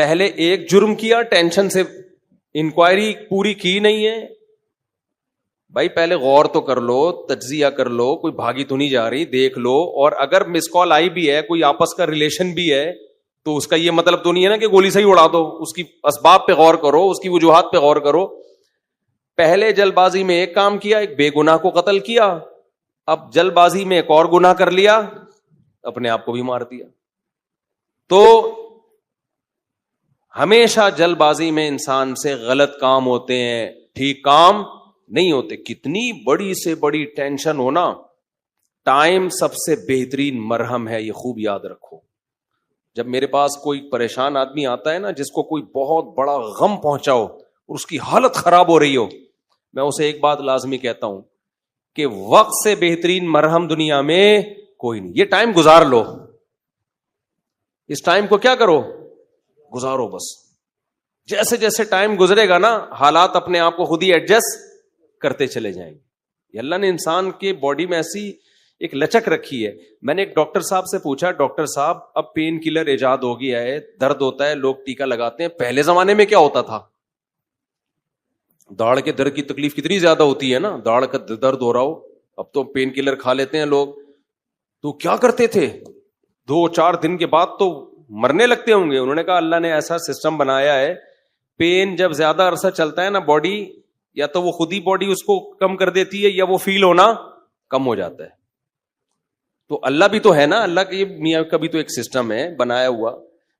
پہلے ایک جرم کیا, ٹینشن سے انکوائری پوری کی نہیں ہے. بھائی پہلے غور تو کر لو, تجزیہ کر لو, کوئی بھاگی تو نہیں جا رہی, دیکھ لو. اور اگر مس کال آئی بھی ہے, کوئی آپس کا ریلیشن بھی ہے, تو اس کا یہ مطلب تو نہیں ہے نا کہ گولی سے ہی اڑا دو. اس کی اسباب پہ غور کرو, اس کی وجوہات پہ غور کرو. پہلے جلد بازی میں ایک کام کیا, ایک بے گناہ کو قتل کیا, اب جلد بازی میں ایک اور گناہ کر لیا, اپنے آپ کو بھی مار دیا. تو ہمیشہ جلد بازی میں انسان سے غلط کام ہوتے ہیں, ٹھیک کام نہیں ہوتے. کتنی بڑی سے بڑی ٹینشن ہونا, ٹائم سب سے بہترین مرہم ہے, یہ خوب یاد رکھو. جب میرے پاس کوئی پریشان آدمی آتا ہے نا, جس کو کوئی بہت بڑا غم پہنچا ہو اور اس کی حالت خراب ہو رہی ہو, میں اسے ایک بات لازمی کہتا ہوں کہ وقت سے بہترین مرہم دنیا میں کوئی نہیں. یہ ٹائم گزار لو, اس ٹائم کو کیا کرو, گزارو بس. جیسے جیسے ٹائم گزرے گا نا, حالات اپنے آپ کو خود ہی ایڈجسٹ کرتے چلے جائیں گے. یہ اللہ نے انسان کے باڈی میں ایسی ایک لچک رکھی ہے. میں نے ایک ڈاکٹر صاحب سے پوچھا, ڈاکٹر صاحب اب پین کلر ایجاد ہو گیا ہے, درد ہوتا ہے, لوگ ٹیکا لگاتے ہیں, پہلے زمانے میں کیا ہوتا تھا؟ داڑھ کے درد کی تکلیف کتنی زیادہ ہوتی ہے نا, داڑھ کا درد ہو رہا ہو, اب تو پین کلر کھا لیتے ہیں لوگ. تو کیا کرتے تھے, 2-4 دن کے بعد تو مرنے لگتے ہوں گے. انہوں نے کہا اللہ نے ایسا سسٹم بنایا ہے, پین جب زیادہ عرصہ چلتا ہے نا, باڈی یا تو وہ خود ہی باڈی اس کو کم کر دیتی ہے, یا وہ فیل ہونا کم ہو جاتا ہے. تو اللہ بھی تو ہے نا, اللہ کے میاں کا بھی تو ایک سسٹم ہے بنایا ہوا.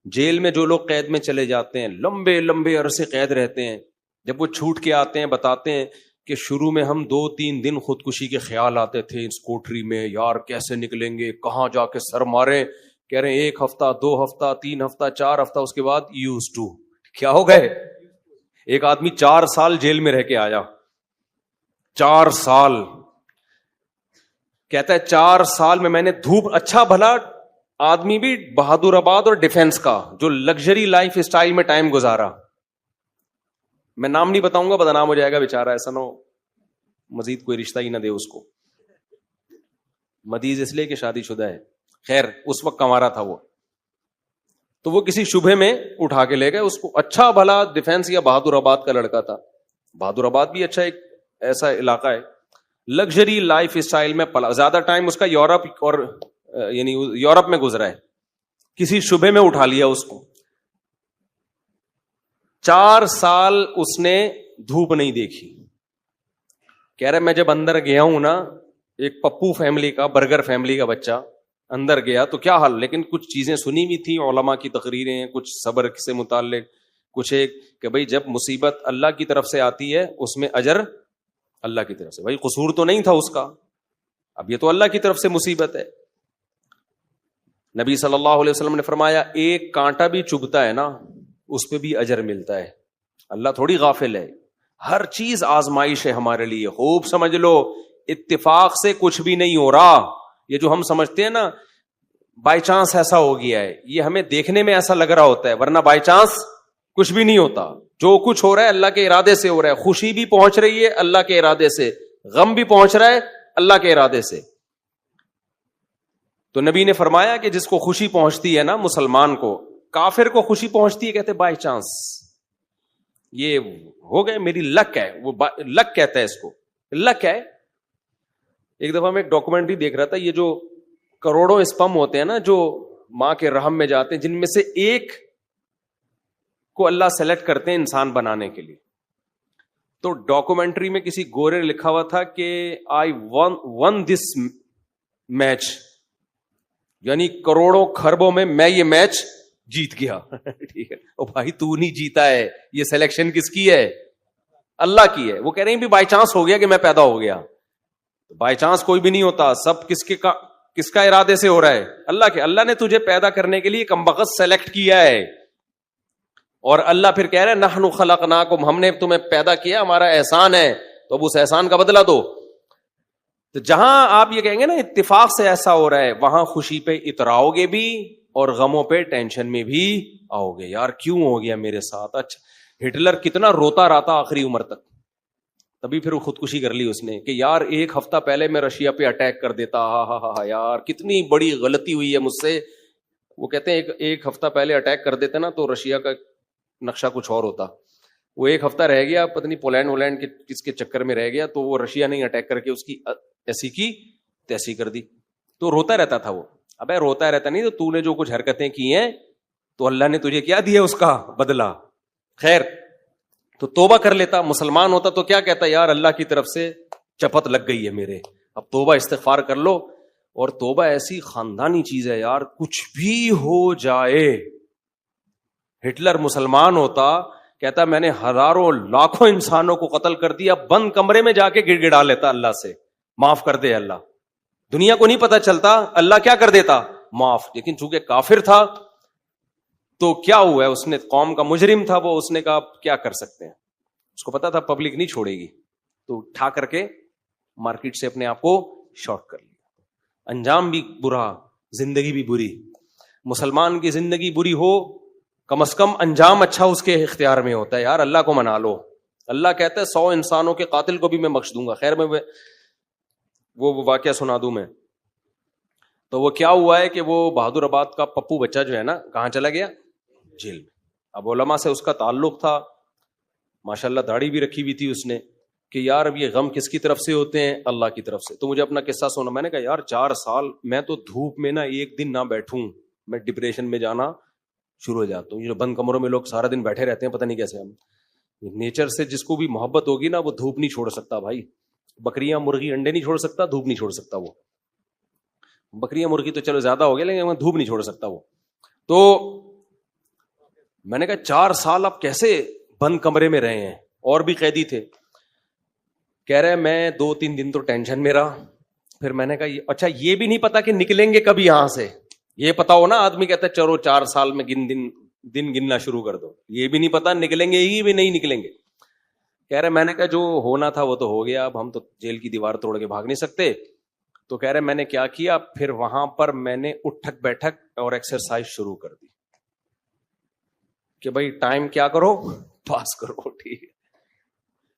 جیل میں جو لوگ قید میں چلے جاتے ہیں, لمبے لمبے عرصے قید رہتے ہیں, جب وہ چھوٹ کے آتے ہیں بتاتے ہیں کہ شروع میں ہم 2-3 دن خودکشی کے خیال آتے تھے اس کوٹری میں, یار کیسے نکلیں گے, کہاں جا کے سر مارے. کہہ رہے ہیں 1 ہفتہ, 2 ہفتہ, 3 ہفتہ, 4 ہفتہ, اس کے بعد یوز ٹو. کیا ہو گئے؟ ایک آدمی 4 سال جیل میں رہ کے آیا, 4 سال. کہتا ہے 4 سال میں نے دھوپ, اچھا بھلا آدمی بھی بہادر آباد اور ڈیفنس کا جو لگژری لائف اسٹائل میں ٹائم گزارا. میں نام نہیں بتاؤں گا, بدنام ہو جائے گا بیچارہ, ایسا نہ ہو مزید کوئی رشتہ ہی نہ دے اس کو. مدیز اس لیے کہ شادی شدہ ہے. خیر اس وقت کمارا تھا وہ, تو وہ کسی شبہ میں اٹھا کے لے گئے اس کو. اچھا بھلا ڈیفنس یا بہادر آباد کا لڑکا تھا. بہادر آباد بھی اچھا ایک ایسا علاقہ ہے, لگژری لائف اسٹائل میں پلا, زیادہ ٹائم اس کا یورپ اور یعنی یورپ میں گزرا ہے. کسی شبہ میں اٹھا لیا اس کو. 4 سال اس نے دھوپ نہیں دیکھی. کہہ رہے میں جب اندر گیا ہوں نا, ایک پپو فیملی کا, برگر فیملی کا بچہ اندر گیا تو کیا حال, لیکن کچھ چیزیں سنی بھی تھی, علماء کی تقریریں, کچھ صبر سے متعلق, کچھ ایک کہ بھئی جب مصیبت اللہ کی طرف سے آتی ہے اس میں اجر اللہ کی طرف سے. بھئی قصور تو نہیں تھا اس کا, اب یہ تو اللہ کی طرف سے مصیبت ہے. نبی صلی اللہ علیہ وسلم نے فرمایا ایک کانٹا بھی چبھتا ہے نا, اس پہ بھی اجر ملتا ہے. اللہ تھوڑی غافل ہے, ہر چیز آزمائش ہے ہمارے لیے. خوب سمجھ لو, اتفاق سے کچھ بھی نہیں ہو رہا. یہ جو ہم سمجھتے ہیں نا بائی چانس ایسا ہو گیا ہے, یہ ہمیں دیکھنے میں ایسا لگ رہا ہوتا ہے, ورنہ بائی چانس کچھ بھی نہیں ہوتا. جو کچھ ہو رہا ہے اللہ کے ارادے سے ہو رہا ہے. خوشی بھی پہنچ رہی ہے اللہ کے ارادے سے, غم بھی پہنچ رہا ہے اللہ کے ارادے سے. تو نبی نے فرمایا کہ جس کو خوشی پہنچتی ہے نا مسلمان کو, کافر کو خوشی پہنچتی ہے کہتے بائی چانس, یہ ہو گئے میری لک ہے, وہ لک کہتا ہے اس کو, لک ہے. ایک دفعہ میں ایک ڈاکومنٹری دیکھ رہا تھا, یہ جو کروڑوں اسپم ہوتے ہیں نا جو ماں کے رحم میں جاتے ہیں, جن میں سے ایک کو اللہ سلیکٹ کرتے ہیں انسان بنانے کے لیے. تو ڈاکومنٹری میں کسی گورے لکھا ہوا تھا کہ آئی ون دس میچ, یعنی کروڑوں خربوں میں یہ میچ جیت گیا. ٹھیک ہے, او بھائی تو نہیں جیتا ہے, یہ سلیکشن کس کی ہے؟ اللہ کی ہے. وہ کہہ رہے ہیں بھی بائی چانس ہو گیا کہ میں پیدا ہو گیا. بائی چانس کوئی بھی نہیں ہوتا, سب کس کا ارادے سے ہو رہا ہے؟ اللہ کے. اللہ نے تجھے پیدا کرنے کے لیے کمبخت سلیکٹ کیا ہے, اور اللہ پھر کہہ رہے ہیں نحن خلقناکم, ہم نے تمہیں پیدا کیا, ہمارا احسان ہے, تو اب اس احسان کا بدلہ دو. تو جہاں آپ یہ کہیں گے نا اتفاق سے ایسا ہو رہا ہے, وہاں خوشی پہ اتراؤ گے بھی اور غموں پہ ٹینشن میں بھی آؤ گے. یار کیوں ہو گیا میرے ساتھ؟ اچھا ہٹلر کتنا روتا رہتا آخری عمر تک, تبھی پھر وہ خودکشی کر لی اس نے کہ یار 1 ہفتہ پہلے میں رشیا پہ اٹیک کر دیتا, ہاں ہاں ہاں یار کتنی بڑی غلطی ہوئی ہے مجھ سے. وہ کہتے ہیں ایک ہفتہ پہلے اٹیک کر دیتے نا تو رشیا کا نقشہ کچھ اور ہوتا. وہ ایک ہفتہ رہ گیا, پتہ نہیں پولینڈ کے کس کے چکر میں رہ گیا, تو وہ رشیا نے اٹیک کر کے اس کی ایسی کی تیسی کر دی. تو روتا رہتا تھا وہ. ابے روتا رہتا نہیں, تو نے جو کچھ حرکتیں کی ہیں تو اللہ نے تجھے کیا دیا اس کا بدلہ. خیر, تو توبہ کر لیتا. مسلمان ہوتا تو کیا کہتا, یار اللہ کی طرف سے چپت لگ گئی ہے میرے, اب توبہ استغفار کر لو. اور توبہ ایسی خاندانی چیز ہے یار, کچھ بھی ہو جائے. ہٹلر مسلمان ہوتا, کہتا میں نے ہزاروں لاکھوں انسانوں کو قتل کر دیا, بند کمرے میں جا کے گڑ گڑا لیتا اللہ سے, معاف کر دے اللہ. دنیا کو نہیں پتا چلتا, اللہ کیا کر دیتا, معاف. لیکن چونکہ کافر تھا تو کیا ہوا ہے, اس نے قوم کا مجرم تھا وہ, اس نے کہا کیا کر سکتے ہیں, اس کو پتا تھا پبلک نہیں چھوڑے گی, تو اٹھا کر کے مارکیٹ سے اپنے آپ کو شارٹ کر لیا. انجام بھی برا, زندگی بھی بری. مسلمان کی زندگی بری ہو, کم از کم انجام اچھا اس کے اختیار میں ہوتا ہے. یار اللہ کو منا لو. اللہ کہتا ہے 100 انسانوں کے قاتل کو بھی میں بخش دوں گا. خیر میں وہ واقعہ سنا دوں میں. تو وہ کیا ہوا ہے کہ وہ بہادر آباد کا پپو بچہ جو ہے نا, کہاں چلا گیا, جیل میں. اب علماء سے اس کا تعلق تھا, ماشاءاللہ داڑھی بھی رکھی ہوئی تھی اس نے, کہ یار اب یہ غم کس کی طرف سے ہوتے ہیں, اللہ کی طرف سے. تو مجھے اپنا قصہ سنا. میں نے کہا یار 4 سال میں تو دھوپ میں نا ایک دن نہ بیٹھوں, میں ڈپریشن میں جانا شروع ہو جاتا ہوں. یہ جو بند کمروں میں لوگ سارا دن بیٹھے رہتے ہیں, پتہ نہیں کیسے. ہم نیچر سے جس کو بھی محبت ہوگی نا, وہ دھوپ نہیں چھوڑ سکتا بھائی. بکریاں مرغی انڈے نہیں چھوڑ سکتا, دھوپ نہیں چھوڑ سکتا. وہ بکریاں مرغی تو چلو زیادہ ہو گیا, لیکن دھوپ نہیں چھوڑ سکتا وہ. تو میں نے کہا 4 سال آپ کیسے بند کمرے میں رہے ہیں, اور بھی قیدی تھے. کہہ رہے میں 2-3 دن تو ٹینشن میں رہا. پھر میں نے کہا اچھا یہ بھی نہیں پتا کہ نکلیں گے کبھی یہاں سے. یہ پتا ہو نا, آدمی کہتا ہے چلو 4 سال میں دن گننا شروع کر دو. یہ بھی نہیں پتا نکلیں گے ہی بھی نہیں نکلیں گے. کہہ رہے میں نے کہا جو ہونا تھا وہ تو ہو گیا, اب ہم تو جیل کی دیوار توڑ کے بھاگ نہیں سکتے. تو کہہ رہے میں نے کیا کیا, پھر وہاں پر میں نے اٹھک بیٹھک اور ایکسرسائز شروع کر دی کہ بھائی ٹائم کیا کرو, پاس کرو. ٹھیک ہے.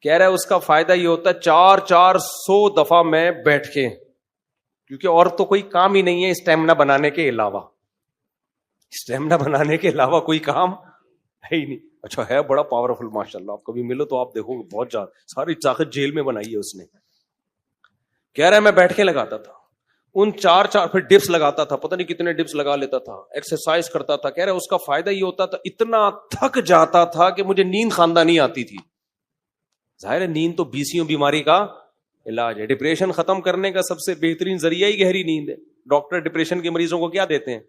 کہہ رہے اس کا فائدہ یہ ہوتا ہے 400 دفعہ میں بیٹھ کے, کیونکہ اور تو کوئی کام ہی نہیں ہے اسٹیمنا بنانے کے علاوہ. اسٹیمنا بنانے کے علاوہ کوئی کام ہے ہی نہیں. اچھا ہے بڑا پاورفل ماشاءاللہ, آپ کبھی ملو تو آپ دیکھو گے بہت زیادہ ساری طاقت جیل میں بنائی ہے اس نے. کہہ رہا ہے میں بیٹھ کے لگاتا تھا ان 4 پھر ڈپس لگاتا تھا, پتہ نہیں کتنے ڈپس لگا لیتا تھا, ایکسرسائز کرتا تھا. کہہ رہا ہے اس کا فائدہ یہ ہوتا تھا اتنا تھک جاتا تھا کہ مجھے نیند خاندانی آتی تھی. ظاہر ہے نیند تو 20 بیماری کا علاج ہے. ڈپریشن ختم کرنے کا سب سے بہترین ذریعہ ہی گہری نیند ہے. ڈاکٹر ڈپریشن کے مریضوں کو کیا دیتے ہیں,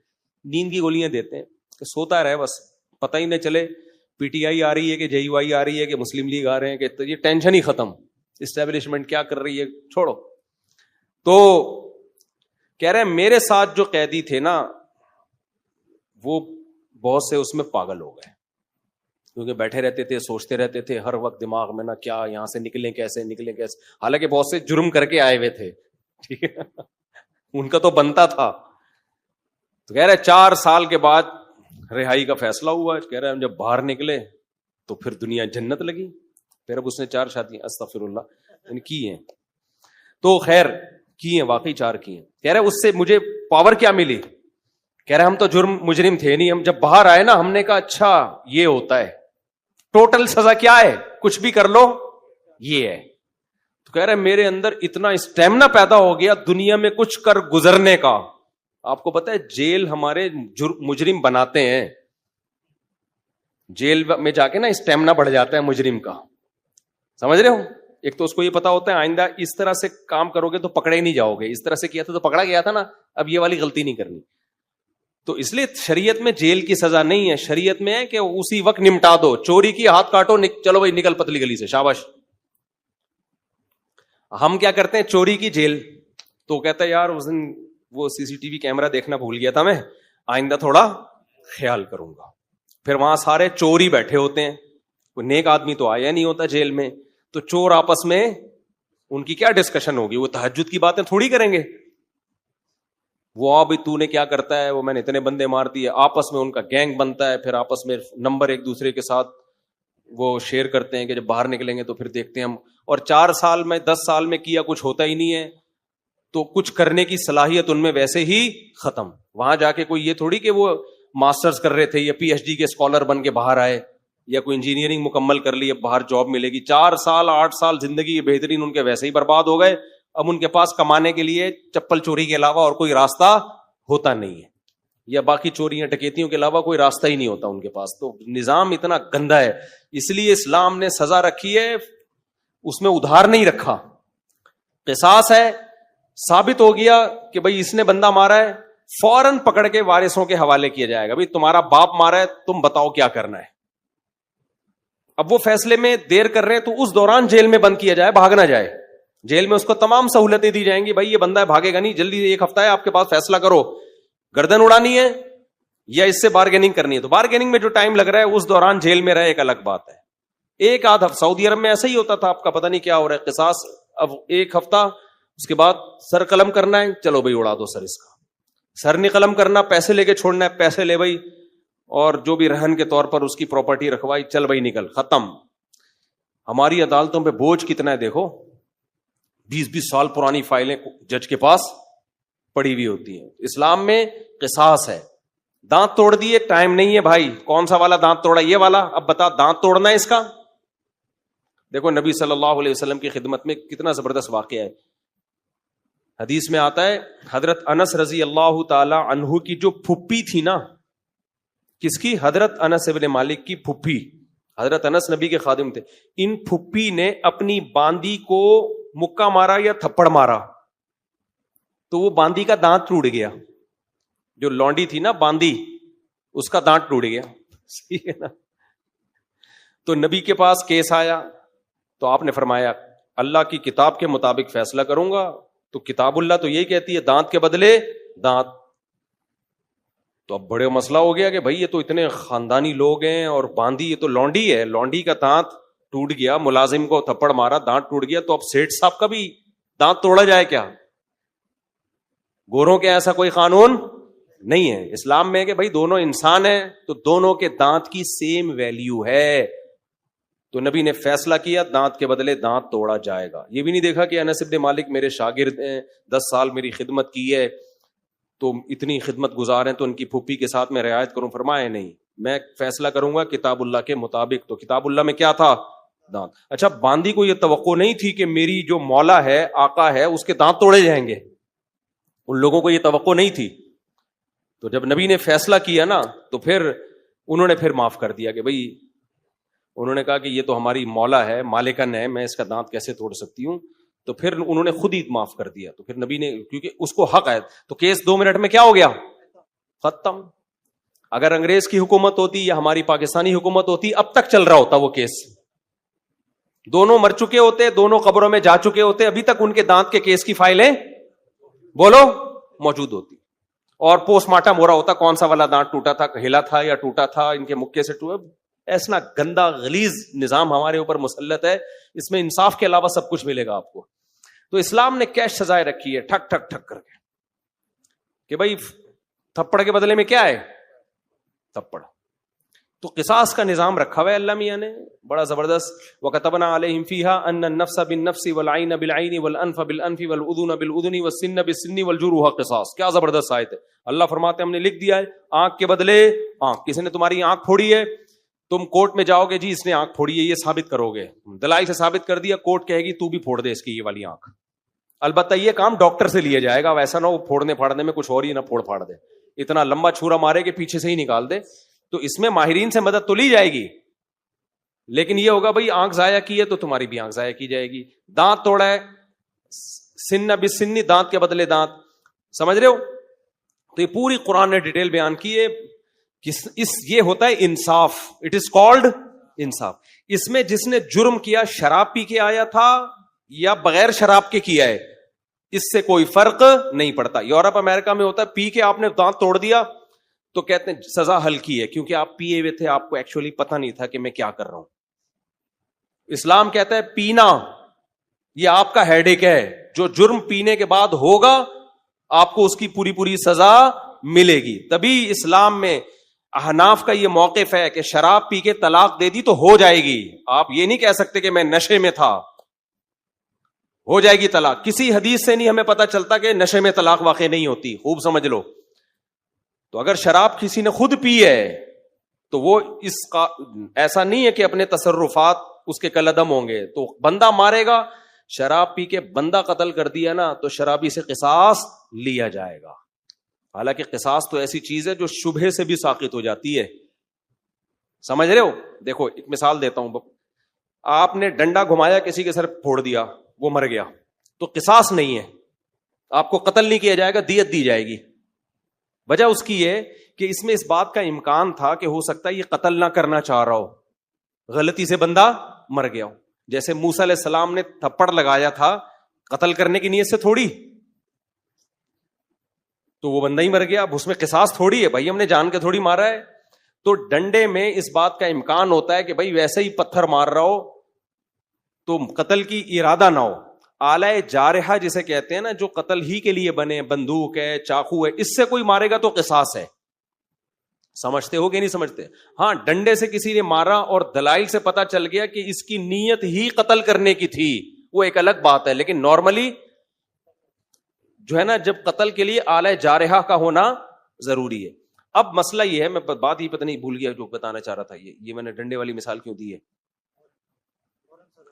نیند کی گولیاں دیتے ہیں کہ سوتا رہے بس, پتہ ہی نہ چلے پی ٹی آئی آ رہی ہے کہ جے یو آئی آ رہی ہے کہ مسلم لیگ آ رہے ہیں, کہ یہ ٹینشن ہی ختم, اسٹیبلشمنٹ کیا کر رہی ہے چھوڑو. تو کہہ رہے ہیں میرے ساتھ جو قیدی تھے نا وہ بہت سے اس میں پاگل ہو گئے, کیونکہ بیٹھے رہتے تھے, سوچتے رہتے تھے ہر وقت دماغ میں نا کیا یہاں سے نکلیں کیسے, حالانکہ بہت سے جرم کر کے آئے ہوئے تھے. ٹھیک ہے, ان کا تو بنتا تھا. تو کہہ رہے 4 سال کے بعد رہائی کا فیصلہ ہوا. کہہ رہے ہیں جب باہر نکلے تو پھر دنیا جنت لگی. پھر اب اس نے 4 شادیاں استغفر اللہ کی ہیں. تو خیر کی ہیں, واقعی 4 کی ہیں. کہہ رہے اس سے مجھے پاور کیا ملی. کہہ رہے ہم تو مجرم تھے نہیں, ہم جب باہر آئے نا ہم نے کہا اچھا یہ ہوتا ہے, ٹوٹل سزا کیا ہے, کچھ بھی کر لو یہ ہے. تو کہہ رہے میرے اندر اتنا اسٹیمنا پیدا ہو گیا دنیا میں کچھ کر گزرنے کا. آپ کو پتا ہے جیل ہمارے مجرم بناتے ہیں, جیل میں جا کے نا اسٹیمنا بڑھ جاتا ہے مجرم کا, سمجھ رہے ہو. ایک تو اس کو یہ پتا ہوتا ہے آئندہ اس طرح سے کام کرو گے تو پکڑے نہیں جاؤ گے, اس طرح سے کیا تھا تو پکڑا گیا تھا نا, اب یہ والی غلطی نہیں کرنی. تو اس لیے شریعت میں جیل کی سزا نہیں ہے, شریعت میں ہے کہ اسی وقت نمٹا دو. چوری کی ہاتھ کاٹو, چلو بھائی نکل پتلی گلی سے, شاباش. ہم کیا کرتے ہیں چوری کی جیل, تو کہتا ہے یار اس دن وہ CCTV کیمرہ دیکھنا بھول گیا تھا, میں آئندہ تھوڑا خیال کروں گا. پھر وہاں سارے چور ہی بیٹھے ہوتے ہیں, کوئی نیک آدمی تو آیا نہیں ہوتا جیل میں. تو چور آپس میں ان کی کیا ڈسکشن ہوگی, وہ تہجد کی باتیں تھوڑی کریں گے. وہ ابھی تو نے کیا کرتا ہے, وہ میں نے اتنے بندے مار دیے, آپس میں ان کا گینگ بنتا ہے. پھر آپس میں نمبر ایک دوسرے کے ساتھ وہ شیئر کرتے ہیں کہ جب باہر نکلیں گے تو پھر دیکھتے ہیں ہم. اور 4 سال میں 10 سال میں کیا کچھ ہوتا ہی نہیں ہے. تو کچھ کرنے کی صلاحیت ان میں ویسے ہی ختم. وہاں جا کے کوئی یہ تھوڑی کہ وہ ماسٹرز کر رہے تھے یا پی ایچ ڈی کے اسکالر بن کے باہر آئے یا کوئی انجینئرنگ مکمل کر لی اب باہر جاب ملے گی. 4 سال 8 سال زندگی بہترین ان کے ویسے ہی برباد ہو گئے. اب ان کے پاس کمانے کے لیے چپل چوری کے علاوہ اور کوئی راستہ ہوتا نہیں ہے, یا باقی چوریاں ڈکیتیوں کے علاوہ کوئی راستہ ہی نہیں ہوتا ان کے پاس. تو نظام اتنا گندا ہے, اس لیے اسلام نے سزا رکھی ہے, اس میں ادھار نہیں رکھا. قصاص ہے, ثابت ہو گیا کہ بھئی اس نے بندہ مارا ہے, فوراً پکڑ کے وارثوں کے حوالے کیا جائے گا, بھئی تمہارا باپ مارا ہے, تم بتاؤ کیا کرنا ہے. اب وہ فیصلے میں دیر کر رہے ہیں تو اس دوران جیل میں بند کیا جائے, بھاگ نہ جائے. جیل میں اس کو تمام سہولتیں دی جائیں گی, بھائی یہ بندہ ہے بھاگے گا نہیں, جلدی 1 ہفتہ ہے آپ کے پاس, فیصلہ کرو, گردن اڑانی ہے یا اس سے بارگیننگ کرنی ہے. تو بارگیننگ میں جو ٹائم لگ رہا ہے اس دوران جیل میں رہے ایک الگ بات ہے. 1 آدھ ہفتہ سعودی عرب میں ایسا ہی ہوتا تھا, آپ کا پتہ نہیں کیا ہو رہا ہے. قصاص اب 1 ہفتہ, اس کے بعد سر قلم کرنا ہے, چلو بھائی اڑا دو سر اس کا. سر نہیں قلم کرنا, پیسے لے کے چھوڑنا ہے, پیسے لے بھائی, اور جو بھی رہن کے طور پر اس کی پراپرٹی رکھوائی, چل بھائی نکل, ختم. ہماری عدالتوں پہ بوجھ کتنا ہے دیکھو, 20-20 سال پرانی فائلیں جج کے پاس پڑی ہوئی ہوتی ہیں. اسلام میں قصاص ہے. دانت توڑ دیے, ٹائم نہیں ہے بھائی, کون سا والا دانت توڑا, یہ والا, اب بتا دانت توڑنا ہے اس کا. دیکھو نبی صلی اللہ علیہ وسلم کی خدمت میں کتنا زبردست واقعہ ہے. حدیث میں آتا ہے حضرت انس رضی اللہ تعالی عنہ کی جو پھپھی تھی نا, کس کی؟ حضرت انس ابن مالک کی پھپھی. حضرت انس نبی کے خادم تھے. ان پھپھی نے اپنی باندی کو مکہ مارا یا تھپڑ مارا تو وہ باندی کا دانت ٹوٹ گیا. جو لونڈی تھی نا باندی, اس کا دانت ٹوٹ گیا. صحیح ہے نا. تو نبی کے پاس کیس آیا تو آپ نے فرمایا اللہ کی کتاب کے مطابق فیصلہ کروں گا. تو کتاب اللہ تو یہی کہتی ہے دانت کے بدلے دانت. تو اب بڑے مسئلہ ہو گیا کہ بھائی یہ تو اتنے خاندانی لوگ ہیں, اور باندی یہ تو لونڈی ہے, لونڈی کا دانت ٹوٹ گیا, ملازم کو تھپڑ مارا, دانت ٹوٹ گیا, تو اب سیٹھ صاحب کا بھی دانت توڑا جائے کیا؟ گوروں کے ایسا کوئی قانون نہیں ہے. اسلام میں کہ بھائی دونوں انسان ہیں تو دونوں کے دانت کی سیم ویلیو ہے. تو نبی نے فیصلہ کیا دانت کے بدلے دانت توڑا جائے گا. یہ بھی نہیں دیکھا کہ انس بن مالک میرے شاگرد ہیں, 10 سال میری خدمت کی ہے, تو اتنی خدمت گزار ہیں تو ان کی پھوپھی کے ساتھ میں رعایت کروں. فرمایا نہیں, میں فیصلہ کروں گا کتاب اللہ کے مطابق. تو کتاب اللہ میں کیا تھا؟ دانت. اچھا, باندی کو یہ توقع نہیں تھی کہ میری جو مولا ہے, آقا ہے, اس کے دانت توڑے جائیں گے. ان لوگوں کو یہ توقع نہیں تھی. تو جب نبی نے فیصلہ کیا نا تو پھر انہوں نے پھر معاف کر دیا کہ بھئی, انہوں نے کہا کہ یہ تو ہماری مولا ہے, مالکن ہے, میں اس کا دانت کیسے توڑ سکتی ہوں. تو پھر انہوں نے خود ہی معاف کر دیا. تو پھر نبی نے, کیونکہ اس کو حق ہے, تو کیس 2 منٹ میں کیا ہو گیا؟ ختم. اگر انگریز کی حکومت ہوتی یا ہماری پاکستانی حکومت ہوتی, اب تک چل رہا ہوتا وہ کیس. دونوں مر چکے ہوتے, دونوں قبروں میں جا چکے ہوتے, ابھی تک ان کے دانت کے کیس کی فائلیں بولو موجود ہوتی, اور پوسٹ مارٹم ہو رہا ہوتا کون سا والا دانت ٹوٹا تھا, ہلا تھا یا ٹوٹا تھا, ان کے مکے سے ٹوٹا. ایسا گندا غلیظ نظام ہمارے اوپر مسلط ہے. اس میں انصاف کے علاوہ سب کچھ ملے گا آپ کو. تو اسلام نے کیش سزائے رکھی ہے, ٹھک ٹھک ٹھک کر کے, کہ بھائی تھپڑ کے بدلے میں کیا ہے؟ تھپڑ. تو قصاص کا نظام رکھا ہوا ہے اللہ میاں نے بڑا زبردست. وَكَتَبْنَا عَلَيْهِمْ فِيهَا أَنَّ النَّفْسَ بِالنَّفْسِ وَالْعَيْنَ بِالْعَيْنِ وَالْأَنْفَ بِالْأَنْفِ وَالْأُذُنَ بِالْأُذُنِ وَالسِّنَّ بِالسِّنِّ وَالْجُرُوحَ قِصَاص. کیا زبردست آیت ہے. اللہ فرماتے ہیں ہم نے لکھ دیا ہے, آنکھ کے بدلے آنکھ. کسی نے تمہاری آنکھ پھوڑی ہے, تم کورٹ میں جاؤ گے, جی اس نے آنکھ پھوڑی ہے, یہ ثابت کرو گے, دلائل سے ثابت کر دیا, کورٹ کہے گی تو بھی پھوڑ دے اس کی یہ والی آنکھ. البتہ یہ کام ڈاکٹر سے لیا جائے گا, ویسا نہ وہ پھوڑنے پھاڑنے میں کچھ اور ہی نہ پھوڑ پھاڑ دے, اتنا لمبا چھورا مارے کہ پیچھے سے ہی نکال دے. تو اس میں ماہرین سے مدد تو لی جائے گی, لیکن یہ ہوگا بھائی آنکھ ضائع کی ہے تو تمہاری بھی آنکھ ضائع کی جائے گی. دانت توڑا ہے, سن بسنی, دانت کے بدلے دانت. سمجھ رہے ہو؟ تو یہ پوری قرآن نے ڈیٹیل بیان کی ہے. یہ ہوتا ہے انصاف. اٹ از کالڈ انصاف. اس میں جس نے جرم کیا شراب پی کے آیا تھا یا بغیر شراب کے کیا ہے, اس سے کوئی فرق نہیں پڑتا. یورپ امریکہ میں ہوتا ہے پی کے آپ نے دانت توڑ دیا تو کہتے ہیں سزا ہلکی ہے, کیونکہ آپ پیے ہوئے تھے, آپ کو ایکچولی پتہ نہیں تھا کہ میں کیا کر رہا ہوں. اسلام کہتا ہے پینا یہ آپ کا ہیڈ ایک ہے, جو جرم پینے کے بعد ہوگا آپ کو اس کی پوری پوری سزا ملے گی. تبھی اسلام میں احناف کا یہ موقف ہے کہ شراب پی کے طلاق دے دی تو ہو جائے گی. آپ یہ نہیں کہہ سکتے کہ میں نشے میں تھا. ہو جائے گی طلاق. کسی حدیث سے نہیں ہمیں پتا چلتا کہ نشے میں طلاق واقع نہیں ہوتی, خوب سمجھ لو. تو اگر شراب کسی نے خود پی ہے تو وہ اس کا ایسا نہیں ہے کہ اپنے تصرفات اس کے کالعدم ہوں گے, تو بندہ مارے گا. شراب پی کے بندہ قتل کر دیا نا تو شرابی سے قصاص لیا جائے گا. حالانکہ قصاص تو ایسی چیز ہے جو شبہے سے بھی ساقط ہو جاتی ہے, سمجھ رہے ہو. دیکھو ایک مثال دیتا ہوں, آپ نے ڈنڈا گھمایا کسی کے سر پھوڑ دیا, وہ مر گیا, تو قصاص نہیں ہے, آپ کو قتل نہیں کیا جائے گا, دیت دی جائے گی. وجہ اس کی یہ کہ اس میں اس بات کا امکان تھا کہ ہو سکتا ہے یہ قتل نہ کرنا چاہ رہا ہو, غلطی سے بندہ مر گیا ہو. جیسے موسیٰ علیہ السلام نے تھپڑ لگایا تھا قتل کرنے کی نیت سے تھوڑی, تو وہ بندہ ہی مر گیا. اب اس میں قصاص تھوڑی ہے بھائی, ہم نے جان کے تھوڑی مارا ہے. تو ڈنڈے میں اس بات کا امکان ہوتا ہے کہ بھائی ویسے ہی پتھر مار رہا ہو تو قتل کی ارادہ نہ ہو. آلہ جارحہ جسے کہتے ہیں نا, جو قتل ہی کے لیے بنے, بندوق ہے, چاقو ہے, اس سے کوئی مارے گا تو قصاص ہے. سمجھتے ہو کہ نہیں سمجھتے؟ ہاں, ڈنڈے سے کسی نے مارا اور دلائل سے پتا چل گیا کہ اس کی نیت ہی قتل کرنے کی تھی, وہ ایک الگ بات ہے. لیکن نارملی جو ہے نا, جب قتل کے لیے آلہ جارحہ کا ہونا ضروری ہے. اب مسئلہ یہ ہے, میں بات ہی پتہ نہیں بھول گیا جو بتانا چاہ رہا تھا. یہ میں نے ڈنڈے والی مثال کیوں دی ہے؟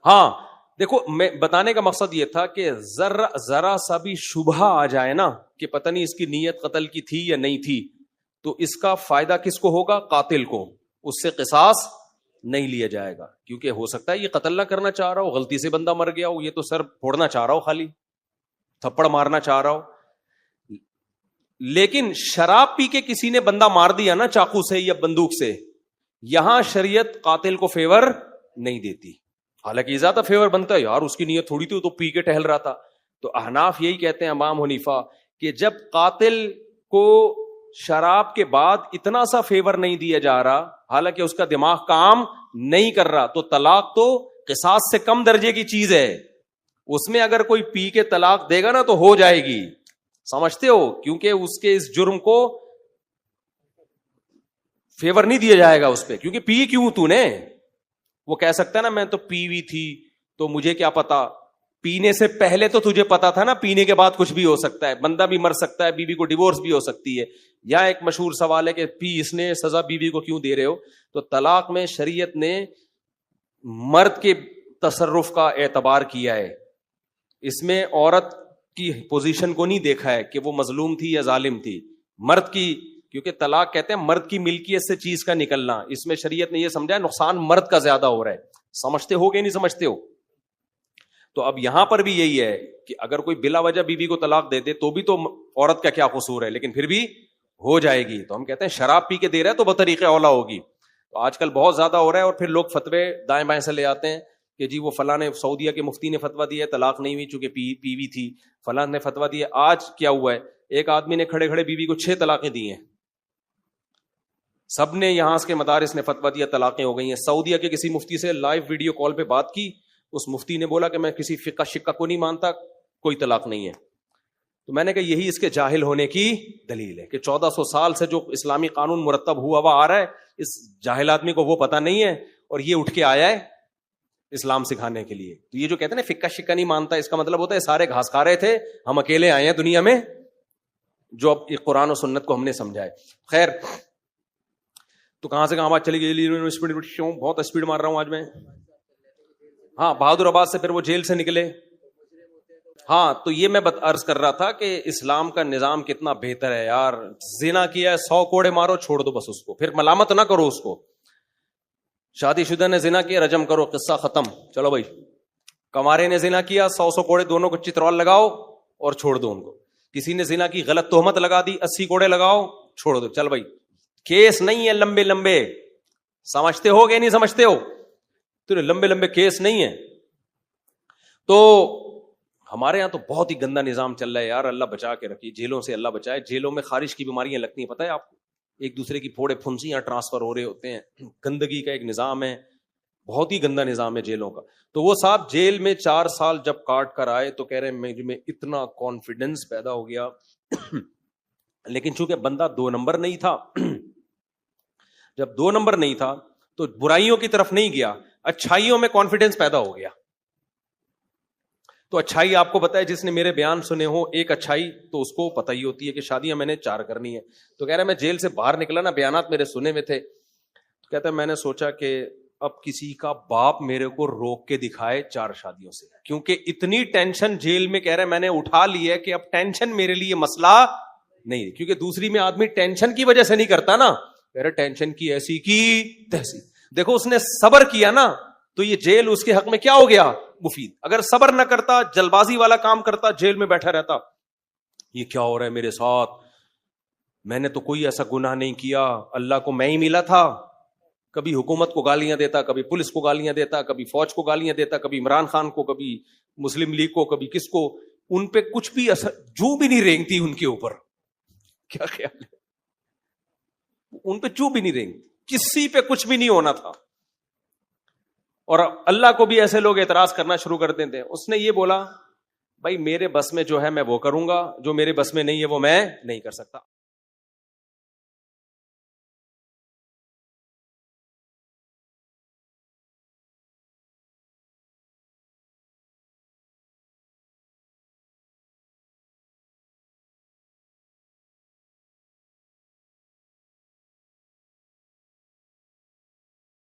ہاں دیکھو, میں بتانے کا مقصد یہ تھا کہ ذرا سا بھی شبہ آ جائے نا کہ پتہ نہیں اس کی نیت قتل کی تھی یا نہیں تھی, تو اس کا فائدہ کس کو ہوگا؟ قاتل کو. اس سے قصاص نہیں لیا جائے گا, کیونکہ ہو سکتا ہے یہ قتل نہ کرنا چاہ رہا ہو, غلطی سے بندہ مر گیا ہو, یہ تو سر پھوڑنا چاہ رہا ہو, خالی تھپڑ مارنا چاہ رہا ہو. لیکن شراب پی کے کسی نے بندہ مار دیا نا چاقو سے یا بندوق سے, یہاں شریعت قاتل کو فیور نہیں دیتی. حالانکہ زیادہ فیور بنتا ہے, یار اس کی نیت تھوڑی تھی, تو پی کے ٹہل رہا تھا. تو احناف یہی کہتے ہیں, امام حنیفہ, کہ جب قاتل کو شراب کے بعد اتنا سا فیور نہیں دیا جا رہا, حالانکہ اس کا دماغ کام نہیں کر رہا, تو طلاق تو قصاص سے کم درجے کی چیز ہے. اس میں اگر کوئی پی کے طلاق دے گا نا تو ہو جائے گی, سمجھتے ہو, کیونکہ اس کے اس جرم کو فیور نہیں دیا جائے گا اس پہ, کیونکہ پی کیوں تو نے. وہ کہہ سکتا ہے نا میں تو پی ہوئی تھی تو مجھے کیا پتا, پینے سے پہلے تو تجھے پتا تھا نا, پینے کے بعد کچھ بھی ہو سکتا ہے, بندہ بھی مر سکتا ہے, بیوی کو ڈیورس بھی ہو سکتی ہے. یا ایک مشہور سوال ہے کہ پی اس نے, سزا بیوی کو کیوں دے رہے ہو؟ تو طلاق میں شریعت نے مرد کے تصرف کا اعتبار کیا ہے, اس میں عورت کی پوزیشن کو نہیں دیکھا ہے کہ وہ مظلوم تھی یا ظالم تھی. مرد کی, کیونکہ طلاق کہتے ہیں مرد کی ملکیت سے چیز کا نکلنا, اس میں شریعت نے یہ سمجھا ہے نقصان مرد کا زیادہ ہو رہا ہے. سمجھتے ہو کہ نہیں سمجھتے ہو؟ تو اب یہاں پر بھی یہی ہے کہ اگر کوئی بلا وجہ بیوی کو طلاق دے دے تو بھی تو عورت کا کیا قصور ہے, لیکن پھر بھی ہو جائے گی. تو ہم کہتے ہیں شراب پی کے دے رہا ہے تو بطریقے اولا ہوگی. تو آج کل بہت زیادہ ہو رہا ہے, اور پھر لوگ فتوے دائیں بائیں سے لے آتے ہیں کہ جی وہ فلاں نے, سعودیہ کے مفتی نے فتویٰ دیا ہے طلاق نہیں ہوئی چونکہ پیوی تھی, فلاں نے فتویٰ دیا. آج کیا ہوا ہے, ایک آدمی نے کھڑے کھڑے بیوی کو 6 طلاقیں دی ہیں, سب نے یہاں کے مدارس نے فتویٰ دیا, طلاقیں ہو گئی ہیں. سعودیہ کے کسی مفتی سے لائیو ویڈیو کال پہ بات کی, اس مفتی نے بولا کہ میں کسی فقہ شقہ کو نہیں مانتا, کوئی طلاق نہیں ہے. تو میں نے کہا یہی اس کے جاہل ہونے کی دلیل ہے کہ 1400 سال سے جو اسلامی قانون مرتب ہوا آ رہا ہے, اس جاہل آدمی کو وہ پتہ نہیں ہے, اور یہ اٹھ کے آیا ہے اسلام سکھانے کے لیے. تو یہ جو کہتے ہیں نا فقہ شقہ نہیں مانتا, اس کا مطلب ہوتا ہے سارے گھاس کھا رہے تھے, ہم اکیلے آئے ہیں دنیا میں جو اب قرآن و سنت کو ہم نے سمجھا ہے. خیر, تو کہاں سے کہاں بات چلی گئی, بہت اسپیڈ مار رہا ہوں آج میں. ہاں, بہادر آباد سے پھر وہ جیل سے نکلے. ہاں, تو یہ میں عرض کر رہا تھا کہ اسلام کا نظام کتنا بہتر ہے یار. زنا کیا ہے 100 کوڑے مارو, چھوڑ دو بس اس کو, پھر ملامت نہ کرو اس کو. شادی شدہ نے زنا کیا, رجم کرو, قصہ ختم, چلو بھائی. کمارے نے زنا کیا, 100 کوڑے دونوں کو چترول لگاؤ اور چھوڑ دو ان کو. کسی نے زنا کی غلط تہمت لگا دی, 80 کوڑے لگاؤ, چھوڑ دو, چل بھائی. کیس نہیں ہے لمبے لمبے, سمجھتے ہو کہ نہیں سمجھتے ہو؟ تو لمبے لمبے کیس نہیں ہے. تو ہمارے یہاں تو بہت ہی گندا نظام چل رہا ہے یار, اللہ بچا کے رکھیے, جیلوں سے اللہ بچائے. جیلوں میں خارج کی بیماریاں لگتی ہیں, پتہ ہے آپ کو, ایک دوسرے کی پھوڑے پھنسیاں ٹرانسفر ہو رہے ہوتے ہیں. گندگی کا ایک نظام ہے, بہت ہی گندا نظام ہے جیلوں کا. تو وہ صاحب جیل میں 4 سال جب کاٹ کر آئے تو کہہ رہے ہیں میں اتنا کانفیڈنس پیدا ہو گیا. لیکن چونکہ بندہ 2 نمبر نہیں تھا, جب 2 نمبر نہیں تھا تو برائیوں کی طرف نہیں گیا, اچھائیوں میں کانفیڈنس پیدا ہو گیا. تو اچھائی آپ کو پتا ہے، جس نے میرے بیان سنے ہو ایک اچھائی تو اس کو پتہ ہی ہوتی ہے کہ شادیاں میں نے 4 کرنی ہے. تو کہہ رہا ہے میں جیل سے باہر نکلا نا، بیانات میرے سنے ہوئے تھے، تو کہتا ہے میں نے سوچا کہ اب کسی کا باپ میرے کو روک کے دکھائے 4 شادیوں سے، کیونکہ اتنی ٹینشن جیل میں، کہہ رہا ہے میں نے اٹھا لی ہے کہ اب ٹینشن میرے لیے مسئلہ نہیں، کیونکہ دوسری میں آدمی ٹینشن کی وجہ سے نہیں کرتا نا، کہہ رہے ٹینشن کی ایسی کی تیسی. دیکھو اس نے صبر کیا نا، تو یہ جیل اس کے حق میں کیا ہو گیا؟ مفید. اگر صبر نہ کرتا، جلد بازی والا کام کرتا، جیل میں بیٹھا رہتا، یہ کیا ہو رہا ہے میرے ساتھ، میں نے تو کوئی ایسا گناہ نہیں کیا، اللہ کو میں ہی ملا تھا. کبھی حکومت کو گالیاں دیتا، کبھی پولیس کو گالیاں دیتا، کبھی فوج کو گالیاں دیتا، کبھی عمران خان کو، کبھی مسلم لیگ کو، کبھی کس کو. ان پہ کچھ بھی اثر جو بھی نہیں رینگتی ان کے اوپر. کیا خیال ہے؟ ان پہ جو بھی نہیں رینگتی، کسی پہ کچھ بھی نہیں ہونا تھا. اور اللہ کو بھی ایسے لوگ اعتراض کرنا شروع کر دیتے ہیں. اس نے یہ بولا بھائی میرے بس میں جو ہے میں وہ کروں گا، جو میرے بس میں نہیں ہے وہ میں نہیں کر سکتا.